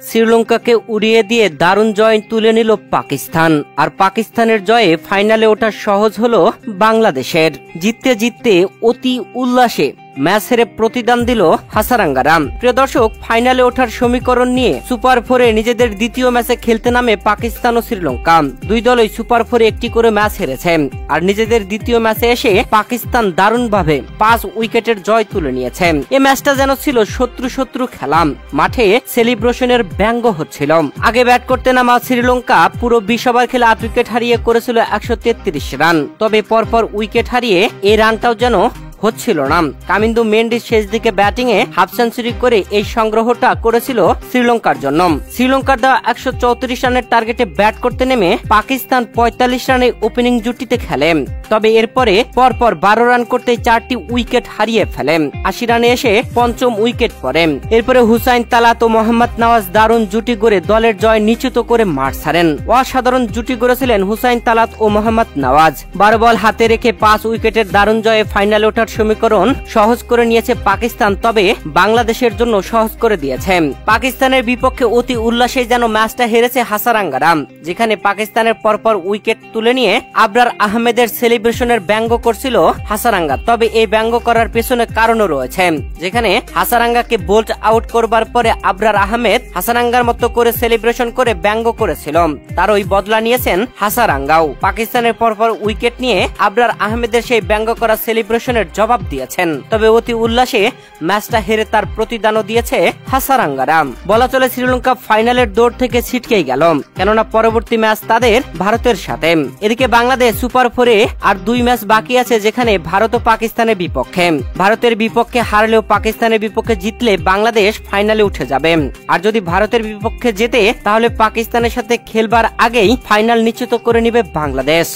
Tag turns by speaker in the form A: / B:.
A: শ্রীলঙ্কাকে উড়িয়ে দিয়ে দারুণ জয় তুলে নিল পাকিস্তান। আর পাকিস্তানের জয়ে ফাইনালে ওঠা সহজ হলো বাংলাদেশের। জিততে জিততে অতি উল্লাসে ম্যাচ হেরে প্রতিদান দিল হাসারাঙ্গারা। প্রিয় দর্শক, ফাইনালে ওঠার সমীকরণ নিয়ে সুপার ফোরে নিজেদের দ্বিতীয় ম্যাচে খেলতে নামে পাকিস্তান ও শ্রীলঙ্কা। দুই দলই সুপার ফোরে একটি করে ম্যাচ হেরেছে। আর নিজেদের দ্বিতীয় ম্যাচে এসে পাকিস্তান দারুণভাবে 5 উইকেটের জয় তুলে নিয়েছে। এই ম্যাচটা যেন ছিল শত্রু খেলা। মাঠে সেলিব্রেশনের ব্যঙ্গ হচ্ছিল। আগে ব্যাট করতে নামা শ্রীলঙ্কা পুরো 20 ওভার খেলে 8 উইকেট হারিয়ে করেছিল 133 রান। তবে পরপর উইকেট হারিয়ে এই রানটাও যেন হচ্ছিল না। কামিন্দু মেন্ডিস শেষ দিকে ব্যাটিং এ হাফ সেঞ্চুরি করে এই সংগ্রহটা করেছিল শ্রীলঙ্কার জন্য। শ্রীলঙ্কার দেওয়া 134 রানের টার্গেটে ব্যাট করতে নেমে পাকিস্তান 45 রানে ওপেনিং জুটিতে খেলে। তবে এরপরে পরপর 12 রান করতে 4টি উইকেট হারিয়ে ফেলে। 80 রানে এসে পঞ্চম উইকেট পড়ে। এরপরে হুসাইন তালাত ও মোহাম্মদ নওয়াজ দারুণ জুটি গড়ে দলের জয় নিশ্চিত করে মাঠ ছাড়েন। অসাধারণ জুটি গড়েছিলেন হুসাইন তালাত ও মোহাম্মদ নওয়াজ। 12 বল হাতে রেখে 5 উইকেটের দারুণ জয়ে ফাইনালে ওঠার সমীকরণ সহজ করে নিয়েছে পাকিস্তান। তবে বাংলাদেশের জন্য সহজ করে দিয়েছে। পাকিস্তানের বিপক্ষে অতি উল্লাসে যেন ম্যাচটা হেরেছে হাসারাঙ্গারা, যেখানে পাকিস্তানের পরপর উইকেট তুলে নিয়ে আবরার আহমেদের সেলিব্রেশনের ব্যঙ্গ করছিল হাসারাঙ্গা। তবে এই ব্যঙ্গ করার পেছনে কারণও রয়েছে, যেখানে হাসারাঙ্গাকে বোল্ড আউট করবার পরে আবরার আহমেদ হাসারাঙ্গার মতো করে সেলিব্রেশন করে ব্যঙ্গ করেছিল। তার ওই বদলা নিয়েছেন হাসারাঙ্গাও। পাকিস্তানের পরপর উইকেট নিয়ে আবরার আহমেদের সেই ব্যঙ্গ করা সেলিব্রেশনের জবাব দিয়েছেন। তবে অতি উল্লাসে ম্যাচটা হেরে তার প্রতিদানও দিয়েছে হাসারাঙ্গারা। বলা চলে শ্রীলঙ্কা ফাইনালের দৌড় থেকে ছিটকেই গেল, কেননা পরবর্তী ম্যাচ তাদের ভারতের সাথে। এদিকে বাংলাদেশ সুপার ফোরে আর 2 ম্যাচ বাকি আছে, যেখানে ভারত ও পাকিস্তানের বিপক্ষে। ভারতের বিপক্ষে হারলেও পাকিস্তানের বিপক্ষে জিতলে বাংলাদেশ ফাইনালে উঠে যাবে। আর যদি ভারতের বিপক্ষে জেতে তাহলে পাকিস্তানের সাথে খেলবার আগেই ফাইনাল নিশ্চিত করে নিবে বাংলাদেশ।